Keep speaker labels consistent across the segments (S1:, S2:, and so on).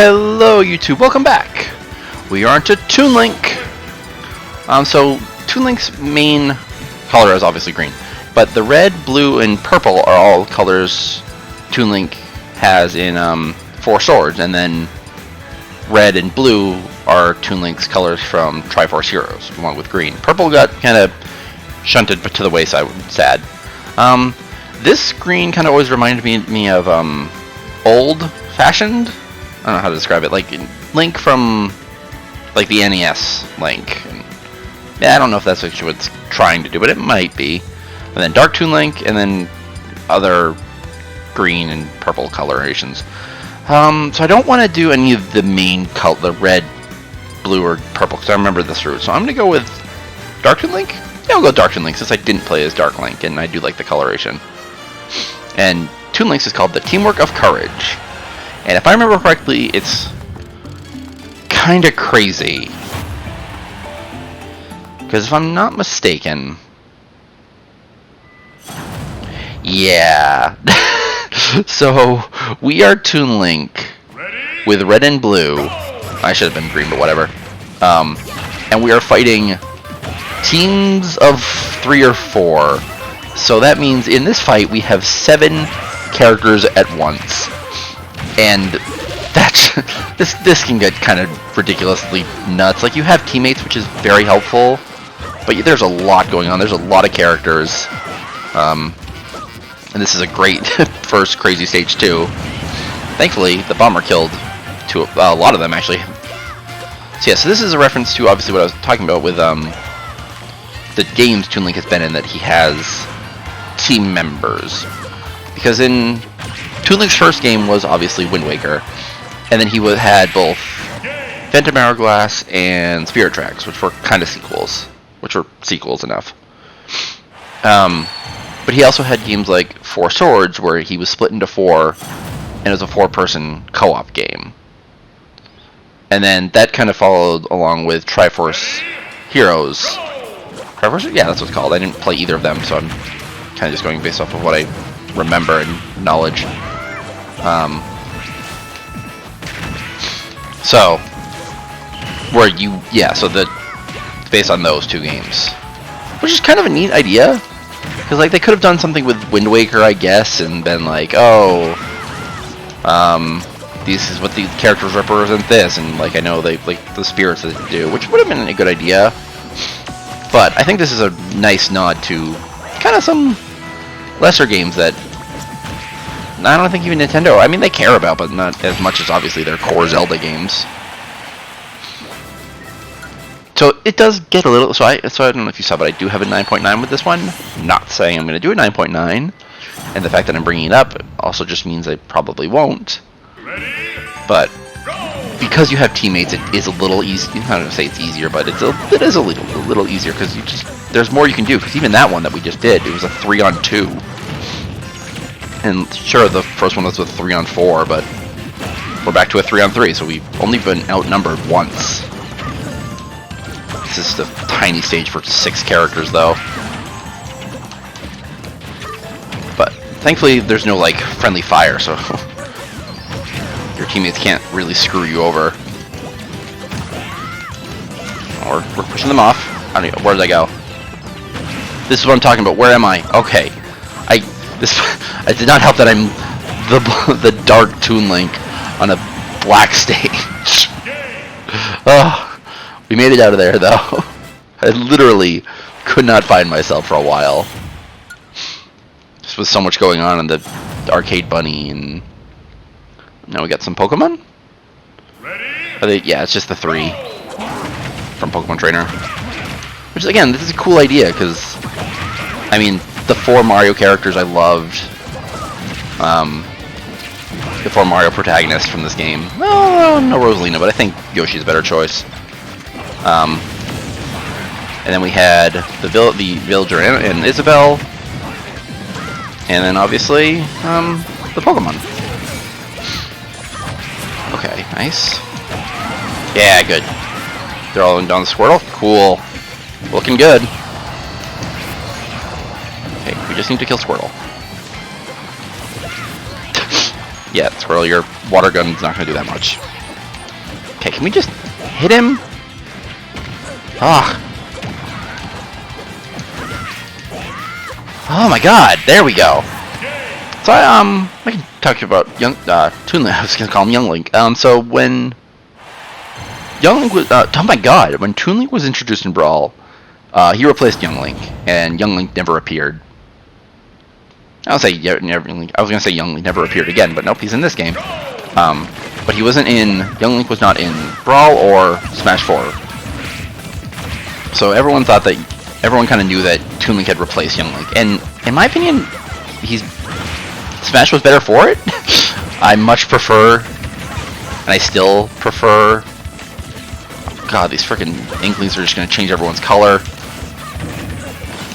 S1: Hello YouTube, welcome back. We are onto Toon Link. So Toon Link's main color is obviously green, but the red, blue, and purple are all colors Toon Link has in Four Swords, and then red and blue are Toon Link's colors from Triforce Heroes, along with green. Purple got kind of shunted to the wayside, sad. This green kind of always reminded me of old-fashioned. I don't know how to describe it. Like Link from like the NES Link. And, yeah, I don't know if that's actually what it's trying to do, but it might be. And then Dark Toon Link, and then other green and purple colorations. So I don't want to do any of the main color, the red, blue, or purple, because I remember this route. So I'm going to go with Dark Toon Link. Yeah, I'll go Dark Toon Link since I didn't play as Dark Link, and I do like the coloration. And Toon Link's is called the Teamwork of Courage. And if I remember correctly, it's kind of crazy. Because if I'm not mistaken... Yeah. So, we are Toon Link with red and blue. I should have been green, but whatever. And we are fighting teams of 3 or 4. So that means in this fight we have 7 characters at once. And that's this can get kind of ridiculously nuts. Like, you have teammates, which is very helpful, but there's a lot going on. There's a lot of characters, and this is a great first crazy stage too. Thankfully, the bomber killed a lot of them actually. So yeah, so this is a reference to obviously what I was talking about with the games Toon Link has been in, that he has team members, because in Toon Link's first game was obviously Wind Waker, and then he had both Phantom Hourglass and Spirit Tracks, which were kind of sequels, enough. But he also had games like Four Swords, where he was split into 4, and it was a 4-person co-op game. And then that kind of followed along with Triforce Heroes. Triforce? Yeah, that's what it's called. I didn't play either of them, so I'm kind of just going based off of what I remember and knowledge. So based on those 2 games, which is kind of a neat idea, because like they could have done something with Wind Waker, I guess, and been like, oh, this is what these characters represent this, and like I know they like the spirits that they do, which would have been a good idea. But I think this is a nice nod to kind of some lesser games that I don't think even Nintendo, I mean, they care about, but not as much as obviously their core Zelda games. So it does get a little, so I don't know if you saw, but I do have a 9.9 with this one. Not saying I'm going to do a 9.9, and the fact that I'm bringing it up also just means I probably won't. But because you have teammates, it is a little easy. I don't want to say it's easier, but it is a little easier, because there's more you can do. Because even that one that we just did, it was a 3-on-2. And sure, the first one was with 3-on-4, but we're back to a 3-on-3, so we've only been outnumbered once. This is just a tiny stage for 6 characters, though. But thankfully, there's no like friendly fire, so your teammates can't really screw you over. Or we're pushing them off. I don't know, where did I go? This is what I'm talking about. Where am I? Okay. It did not help that I'm the Dark Toon Link on a black stage. Oh, we made it out of there, though. I literally could not find myself for a while. Just with so much going on in the Arcade Bunny, and now we got some Pokemon? Yeah, it's just the 3 from Pokemon Trainer. Which, again, this is a cool idea, because, I mean, the 4 Mario characters I loved. The 4 Mario protagonists from this game. Well, no Rosalina, but I think Yoshi's a better choice. And then we had the Villager and Isabelle. And then, obviously, the Pokemon. Okay, nice. Yeah, good. They're all down the Squirtle? Cool. Looking good. Okay, we just need to kill Squirtle. Yeah, Squirtle, your water gun's not going to do that much. Okay, can we just hit him? Ah. Oh my god, there we go. So I can talk about Toon Link. I was gonna call him Young Link. So when Young Link was, oh my god, when Toon Link was introduced in Brawl, he replaced Young Link, and Young Link never appeared. I was gonna say Young Link never appeared again, but nope, he's in this game. But he wasn't in. Young Link was not in Brawl or Smash 4. So everyone kind of knew that Toon Link had replaced Young Link, and in my opinion, Smash was better for it. I much prefer, and I still prefer. God, these freaking Inklings are just gonna change everyone's color.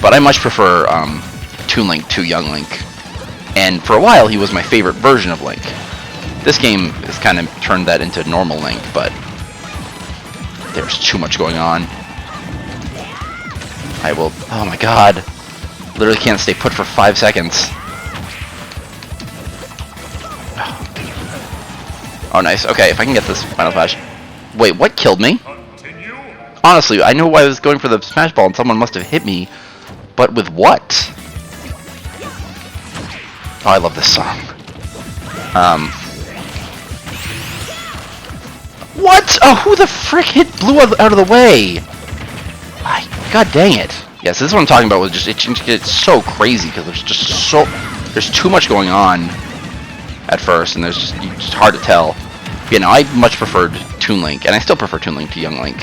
S1: But I much prefer Toon Link to Young Link, and for a while he was my favorite version of Link. This game has kind of turned that into normal Link, but there's too much going on. I will. Oh my god! Literally can't stay put for 5 seconds. Oh, nice. Okay, if I can get this final smash. Wait, what killed me? Honestly, I know why I was going for the smash ball, and someone must have hit me. But with what? Oh, I love this song. What? Oh, who the frick hit blew out of the way? God dang it. Yes, this is what I'm talking about. Was just it's so crazy because there's too much going on at first, and it's just hard to tell. You know, I much preferred Toon Link, and I still prefer Toon Link to Young Link.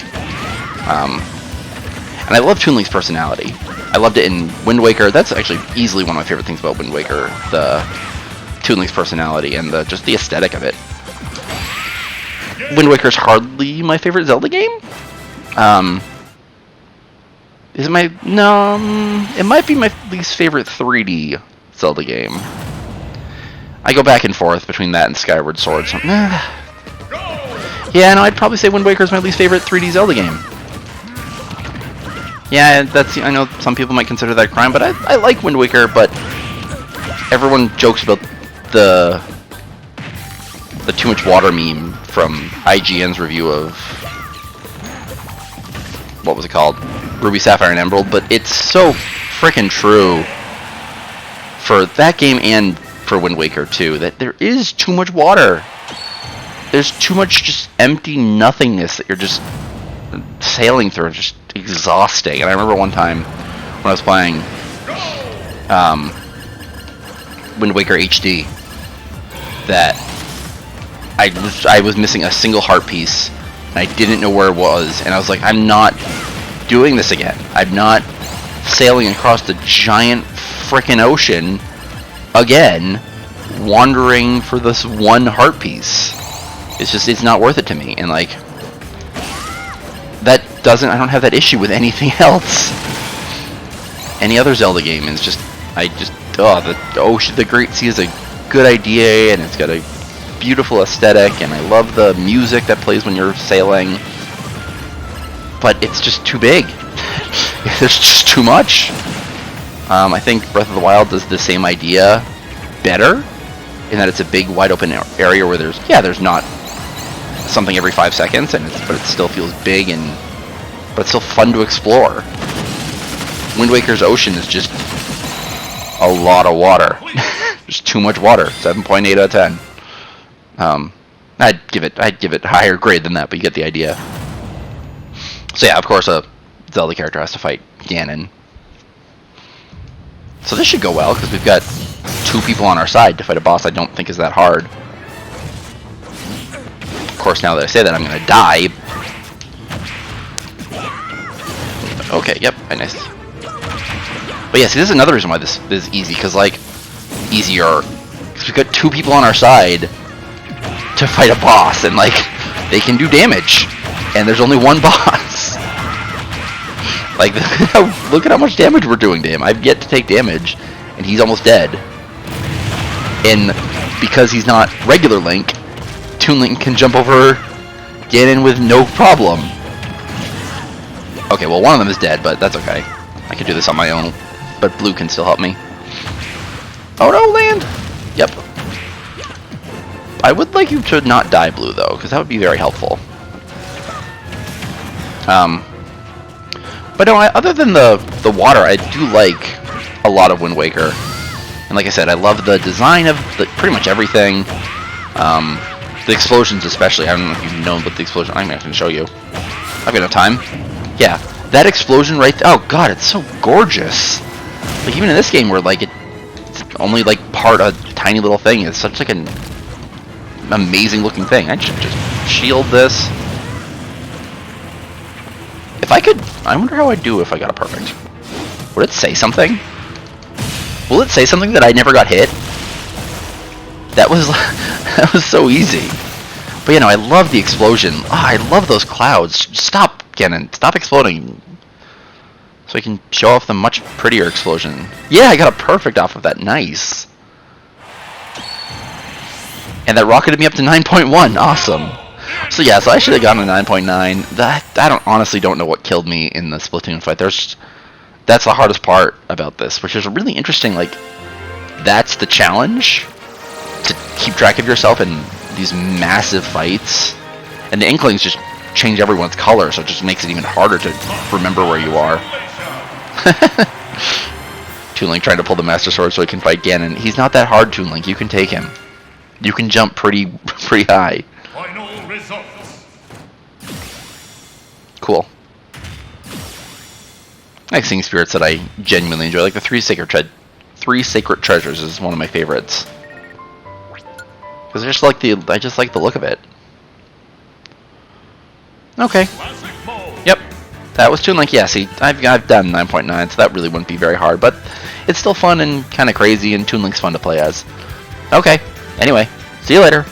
S1: And I love Toon Link's personality. I loved it in Wind Waker. That's actually easily one of my favorite things about Wind Waker. The Toon Link's personality and just the aesthetic of it. Wind Waker's hardly my favorite Zelda game. Is it my... No, it might be my least favorite 3D Zelda game. I go back and forth between that and Skyward Sword. So, yeah, no, I'd probably say Wind Waker is my least favorite 3D Zelda game. Yeah, I know some people might consider that a crime, but I like Wind Waker, but everyone jokes about the Too Much Water meme from IGN's review of... What was it called? Ruby, Sapphire, and Emerald, but it's so frickin' true for that game and for Wind Waker too, that there is too much water. There's too much just empty nothingness that you're just sailing through. It's just exhausting. And I remember one time when I was playing Wind Waker HD that I was missing a single heart piece, and I didn't know where it was, and I was like, I'm not doing this again. I'm not sailing across the giant frickin' ocean again, wandering for this one heart piece. It's not worth it to me. And like, I don't have that issue with anything else. Any other Zelda game is just, the ocean, the Great Sea is a good idea, and it's got a beautiful aesthetic, and I love the music that plays when you're sailing. But it's just too big. There's just too much. I think Breath of the Wild does the same idea better, in that it's a big, wide open area where there's not something every 5 seconds, but it still feels big, but it's still fun to explore. Wind Waker's ocean is just a lot of water. There's too much water. 7.8 out of 10. I'd give it a higher grade than that, but you get the idea. So yeah, of course, a Zelda character has to fight Ganon. So this should go well, because we've got 2 people on our side to fight a boss I don't think is that hard. Of course, now that I say that, I'm going to die. Okay, yep, I missed. But yeah, see, this is another reason why this is easy, because, like, easier. Because we've got 2 people on our side to fight a boss, and, like, they can do damage. And there's only one boss. Like, look at how much damage we're doing to him. I've yet to take damage, and he's almost dead. And because he's not regular Link, Toon Link can jump over Ganon with no problem. Okay, well, one of them is dead, but that's okay. I can do this on my own, but Blue can still help me. Oh no, land! Yep. I would like you to not die, Blue, though, because that would be very helpful. But no, other than the water, I do like a lot of Wind Waker. And like I said, I love the design of pretty much everything. The explosions especially. I don't know if you know about the explosion. I'm not going to show you. I've got enough time. Yeah, that explosion right there. Oh god, it's so gorgeous. Like even in this game where like it's only like part a tiny little thing, it's such like an amazing looking thing. I should just shield this. If I could, I wonder how I'd do if I got a perfect. Would it say something? Will it say something that I never got hit? That was that was so easy. But you know, I love the explosion. Oh, I love those clouds. Stop, Ganon. Stop exploding. So I can show off the much prettier explosion. Yeah, I got a perfect off of that. Nice. And that rocketed me up to 9.1. Awesome. So yeah, so I should have gotten a 9.9. That I honestly don't know what killed me in the Splatoon fight. That's the hardest part about this, which is really interesting. Like, that's the challenge, to keep track of yourself in these massive fights. And the Inklings just change everyone's color, so it just makes it even harder to remember where you are. Toon Link trying to pull the Master Sword so he can fight Ganon. He's not that hard, Toon Link. You can take him. You can jump pretty high.
S2: Final results.
S1: Cool. I like seeing spirits that I genuinely enjoy. Like the Three Sacred Treasures is one of my favorites. Because I just like the look of it. Okay. Yep. That was Toon Link. Yeah, see, I've done 9.9, so that really wouldn't be very hard, but it's still fun and kind of crazy, and Toon Link's fun to play as. Okay. Anyway, see you later.